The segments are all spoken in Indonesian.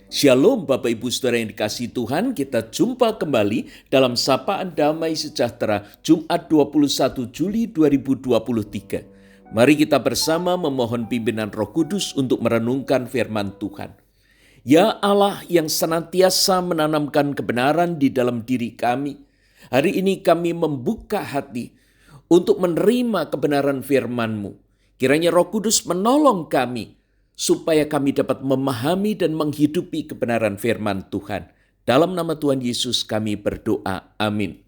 Shalom Bapak Ibu Saudara yang dikasihi Tuhan, kita jumpa kembali dalam Sapaan Damai Sejahtera Jumat 21 Juli 2023. Mari kita bersama memohon pimpinan Roh Kudus untuk merenungkan firman Tuhan. Ya Allah yang senantiasa menanamkan kebenaran di dalam diri kami, hari ini kami membuka hati untuk menerima kebenaran firman-Mu. Kiranya Roh Kudus menolong kami, supaya kami dapat memahami dan menghidupi kebenaran firman Tuhan. Dalam nama Tuhan Yesus kami berdoa. Amin.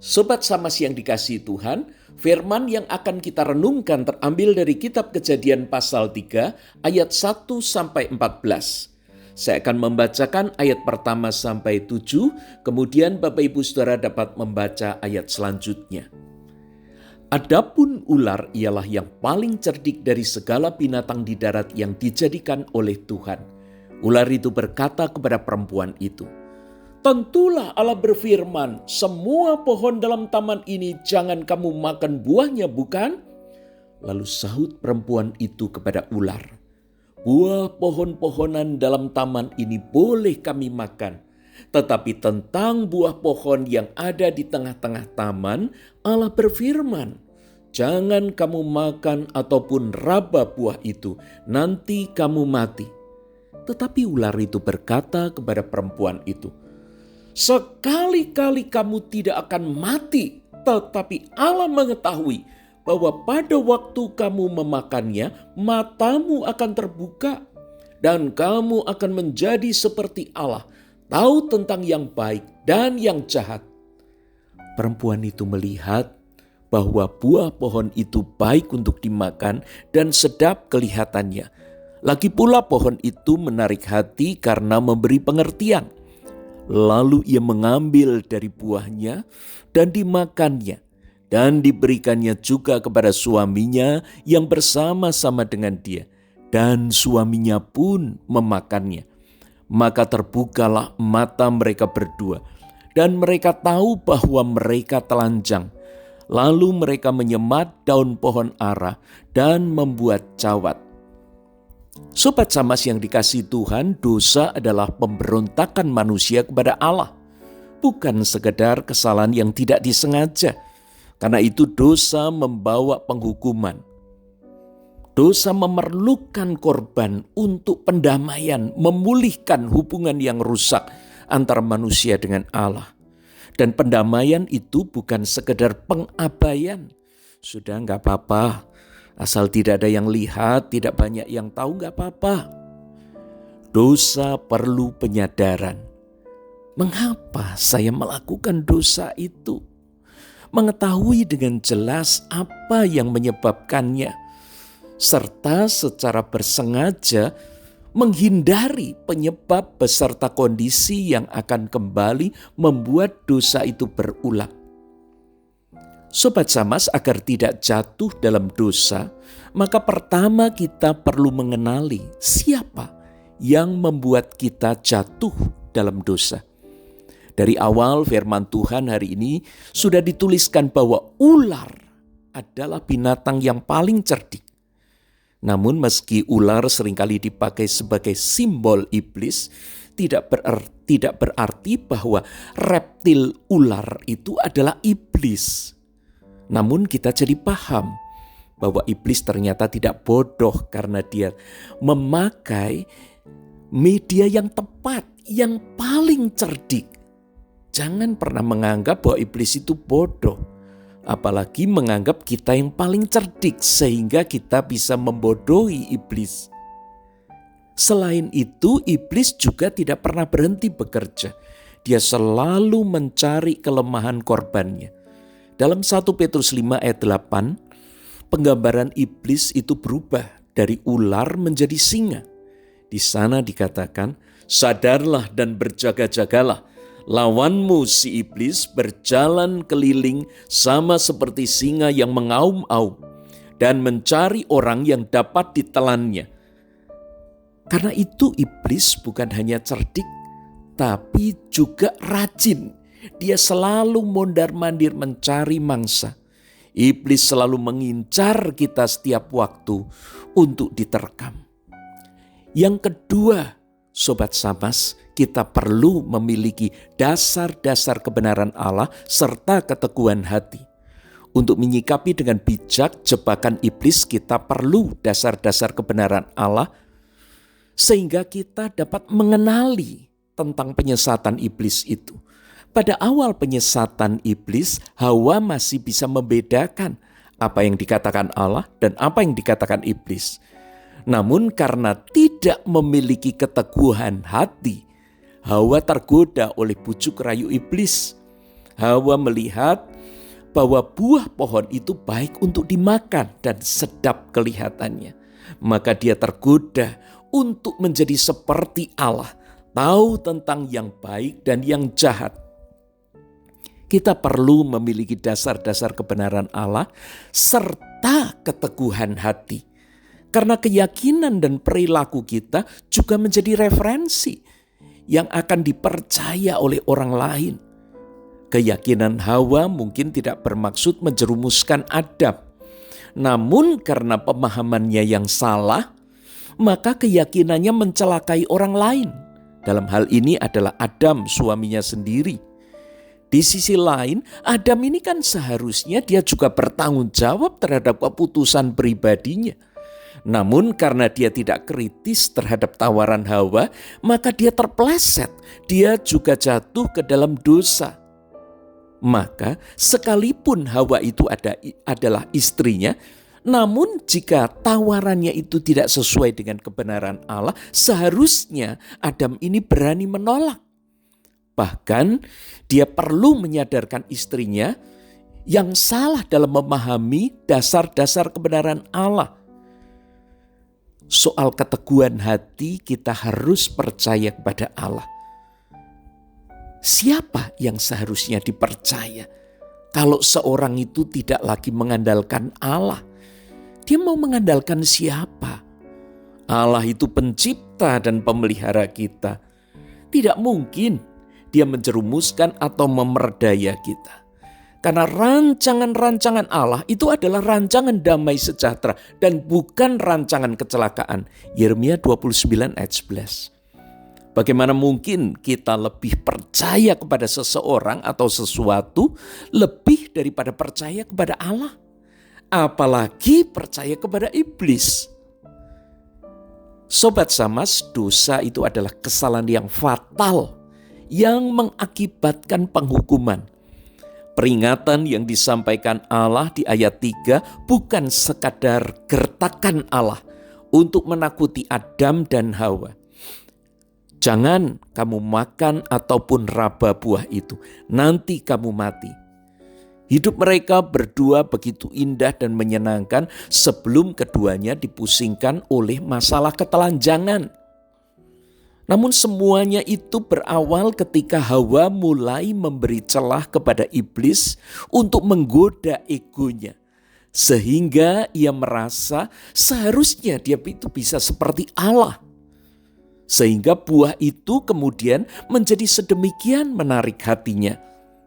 Sobat Samas yang dikasihi Tuhan, firman yang akan kita renungkan terambil dari kitab Kejadian pasal 3 ayat 1-14. Saya akan membacakan ayat pertama sampai 7, kemudian Bapak Ibu Saudara dapat membaca ayat selanjutnya. Adapun ular ialah yang paling cerdik dari segala binatang di darat yang dijadikan oleh Tuhan. Ular itu berkata kepada perempuan itu, "Tentulah Allah berfirman, semua pohon dalam taman ini jangan kamu makan buahnya, bukan?" Lalu sahut perempuan itu kepada ular, "Buah pohon-pohonan dalam taman ini boleh kami makan. Tetapi tentang buah pohon yang ada di tengah-tengah taman, Allah berfirman, jangan kamu makan ataupun raba buah itu, nanti kamu mati." Tetapi ular itu berkata kepada perempuan itu, "Sekali-kali kamu tidak akan mati, tetapi Allah mengetahui bahwa pada waktu kamu memakannya, matamu akan terbuka, dan kamu akan menjadi seperti Allah, tahu tentang yang baik dan yang jahat." Perempuan itu melihat bahwa buah pohon itu baik untuk dimakan dan sedap kelihatannya. Lagi pula pohon itu menarik hati karena memberi pengertian. Lalu ia mengambil dari buahnya dan dimakannya, dan diberikannya juga kepada suaminya yang bersama-sama dengan dia, dan suaminya pun memakannya. Maka terbukalah mata mereka berdua, dan mereka tahu bahwa mereka telanjang. Lalu mereka menyemat daun pohon ara dan membuat cawat. Sobat Samas yang dikasihi Tuhan, dosa adalah pemberontakan manusia kepada Allah, bukan sekedar kesalahan yang tidak disengaja. Karena itu dosa membawa penghukuman. Dosa memerlukan korban untuk pendamaian, memulihkan hubungan yang rusak antara manusia dengan Allah. Dan pendamaian itu bukan sekedar pengabaian. Sudah enggak apa-apa, asal tidak ada yang lihat, tidak banyak yang tahu, enggak apa-apa. Dosa perlu penyadaran. Mengapa saya melakukan dosa itu? Mengetahui dengan jelas apa yang menyebabkannya, serta secara bersengaja menghindari penyebab beserta kondisi yang akan kembali membuat dosa itu berulang. Sobat Samas, agar tidak jatuh dalam dosa, maka pertama kita perlu mengenali siapa yang membuat kita jatuh dalam dosa. Dari awal firman Tuhan hari ini sudah dituliskan bahwa ular adalah binatang yang paling cerdik. Namun meski ular seringkali dipakai sebagai simbol iblis, tidak berarti bahwa reptil ular itu adalah iblis. Namun kita jadi paham bahwa iblis ternyata tidak bodoh karena dia memakai media yang tepat, yang paling cerdik. Jangan pernah menganggap bahwa iblis itu bodoh. Apalagi menganggap kita yang paling cerdik sehingga kita bisa membodohi iblis. Selain itu, iblis juga tidak pernah berhenti bekerja. Dia selalu mencari kelemahan korbannya. Dalam 1 Petrus 5 ayat 8, penggambaran iblis itu berubah dari ular menjadi singa. Di sana dikatakan, "Sadarlah dan berjaga-jagalah. Lawanmu si iblis berjalan keliling sama seperti singa yang mengaum-aum dan mencari orang yang dapat ditelannya." Karena itu iblis bukan hanya cerdik, tapi juga rajin. Dia selalu mondar-mandir mencari mangsa. Iblis selalu mengincar kita setiap waktu untuk diterkam. Yang kedua, Sobat Samas, kita perlu memiliki dasar-dasar kebenaran Allah serta keteguhan hati. Untuk menyikapi dengan bijak jebakan iblis, kita perlu dasar-dasar kebenaran Allah sehingga kita dapat mengenali tentang penyesatan iblis itu. Pada awal penyesatan iblis, Hawa masih bisa membedakan apa yang dikatakan Allah dan apa yang dikatakan iblis. Namun karena tidak memiliki keteguhan hati, Hawa tergoda oleh bujuk rayu iblis. Hawa melihat bahwa buah pohon itu baik untuk dimakan dan sedap kelihatannya. Maka dia tergoda untuk menjadi seperti Allah, tahu tentang yang baik dan yang jahat. Kita perlu memiliki dasar-dasar kebenaran Allah serta keteguhan hati. Karena keyakinan dan perilaku kita juga menjadi referensi yang akan dipercaya oleh orang lain. Keyakinan Hawa mungkin tidak bermaksud menjerumuskan Adam. Namun karena pemahamannya yang salah, maka keyakinannya mencelakai orang lain. Dalam hal ini adalah Adam, suaminya sendiri. Di sisi lain, Adam ini kan seharusnya dia juga bertanggung jawab terhadap keputusan pribadinya. Namun karena dia tidak kritis terhadap tawaran Hawa, maka dia terpeleset. Dia juga jatuh ke dalam dosa. Maka sekalipun Hawa itu adalah istrinya, namun jika tawarannya itu tidak sesuai dengan kebenaran Allah, seharusnya Adam ini berani menolak. Bahkan dia perlu menyadarkan istrinya yang salah dalam memahami dasar-dasar kebenaran Allah. Soal keteguhan hati, kita harus percaya kepada Allah. Siapa yang seharusnya dipercaya? Kalau seorang itu tidak lagi mengandalkan Allah, dia mau mengandalkan siapa? Allah itu pencipta dan pemelihara kita. Tidak mungkin dia menjerumuskan atau memerdaya kita. Karena rancangan-rancangan Allah itu adalah rancangan damai sejahtera dan bukan rancangan kecelakaan. Yeremia 29 ayat 11. Bagaimana mungkin kita lebih percaya kepada seseorang atau sesuatu lebih daripada percaya kepada Allah? Apalagi percaya kepada iblis. Sobat Samas, dosa itu adalah kesalahan yang fatal yang mengakibatkan penghukuman. Peringatan yang disampaikan Allah di ayat 3 bukan sekadar gertakan Allah untuk menakuti Adam dan Hawa. Jangan kamu makan ataupun raba buah itu, nanti kamu mati. Hidup mereka berdua begitu indah dan menyenangkan sebelum keduanya dipusingkan oleh masalah ketelanjangan. Namun semuanya itu berawal ketika Hawa mulai memberi celah kepada iblis untuk menggoda egonya. Sehingga ia merasa seharusnya dia itu bisa seperti Allah. Sehingga buah itu kemudian menjadi sedemikian menarik hatinya.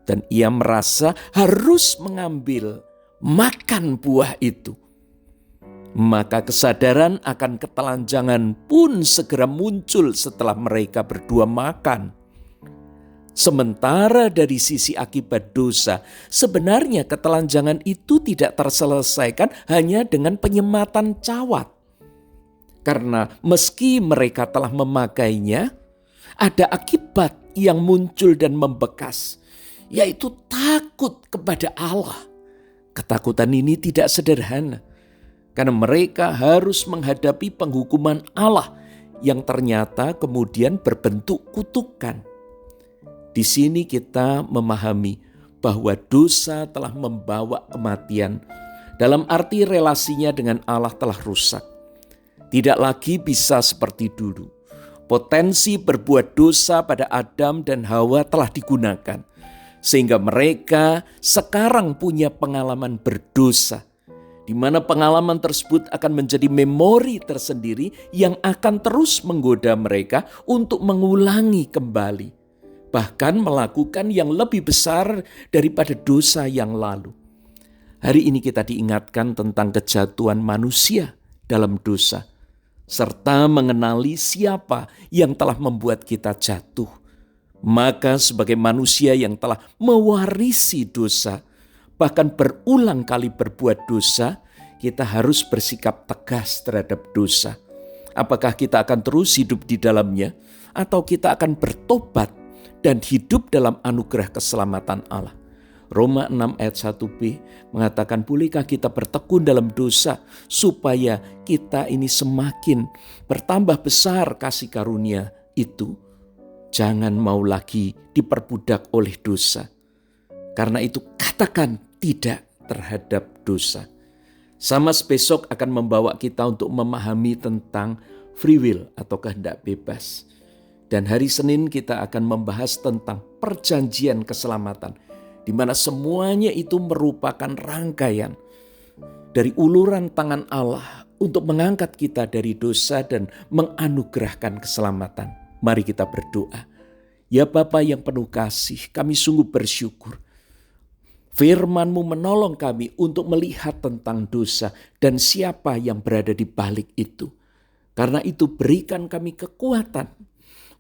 Dan ia merasa harus mengambil, makan buah itu. Maka kesadaran akan ketelanjangan pun segera muncul setelah mereka berdua makan. Sementara dari sisi akibat dosa, sebenarnya ketelanjangan itu tidak terselesaikan hanya dengan penyematan cawat. Karena meski mereka telah memakainya, ada akibat yang muncul dan membekas, yaitu takut kepada Allah. Ketakutan ini tidak sederhana. Karena mereka harus menghadapi penghukuman Allah yang ternyata kemudian berbentuk kutukan. Di sini kita memahami bahwa dosa telah membawa kematian. Dalam arti relasinya dengan Allah telah rusak. Tidak lagi bisa seperti dulu. Potensi berbuat dosa pada Adam dan Hawa telah digunakan. Sehingga mereka sekarang punya pengalaman berdosa, di mana pengalaman tersebut akan menjadi memori tersendiri yang akan terus menggoda mereka untuk mengulangi kembali, bahkan melakukan yang lebih besar daripada dosa yang lalu. Hari ini kita diingatkan tentang kejatuhan manusia dalam dosa. serta mengenali siapa yang telah membuat kita jatuh. Maka sebagai manusia yang telah mewarisi dosa, bahkan berulang kali berbuat dosa, kita harus bersikap tegas terhadap dosa. Apakah kita akan terus hidup di dalamnya, atau kita akan bertobat dan hidup dalam anugerah keselamatan Allah? Roma 6 ayat 1b mengatakan, bolehkah kita bertekun dalam dosa supaya kita ini semakin bertambah besar kasih karunia itu? Jangan mau lagi diperbudak oleh dosa. Karena itu katakan tidak terhadap dosa. Samas besok akan membawa kita untuk memahami tentang free will atau kehendak bebas. Dan hari Senin kita akan membahas tentang perjanjian keselamatan, di mana semuanya itu merupakan rangkaian dari uluran tangan Allah untuk mengangkat kita dari dosa dan menganugerahkan keselamatan. Mari kita berdoa. Ya Bapa yang penuh kasih, kami sungguh bersyukur. Firman-Mu menolong kami untuk melihat tentang dosa dan siapa yang berada di balik itu. Karena itu berikan kami kekuatan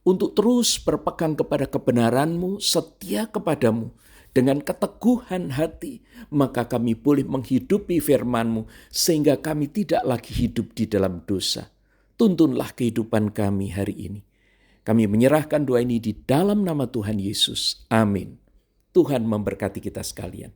untuk terus berpegang kepada kebenaran-Mu, setia kepada-Mu. Dengan keteguhan hati, maka kami boleh menghidupi firman-Mu sehingga kami tidak lagi hidup di dalam dosa. Tuntunlah kehidupan kami hari ini. Kami menyerahkan doa ini di dalam nama Tuhan Yesus. Amin. Tuhan memberkati kita sekalian.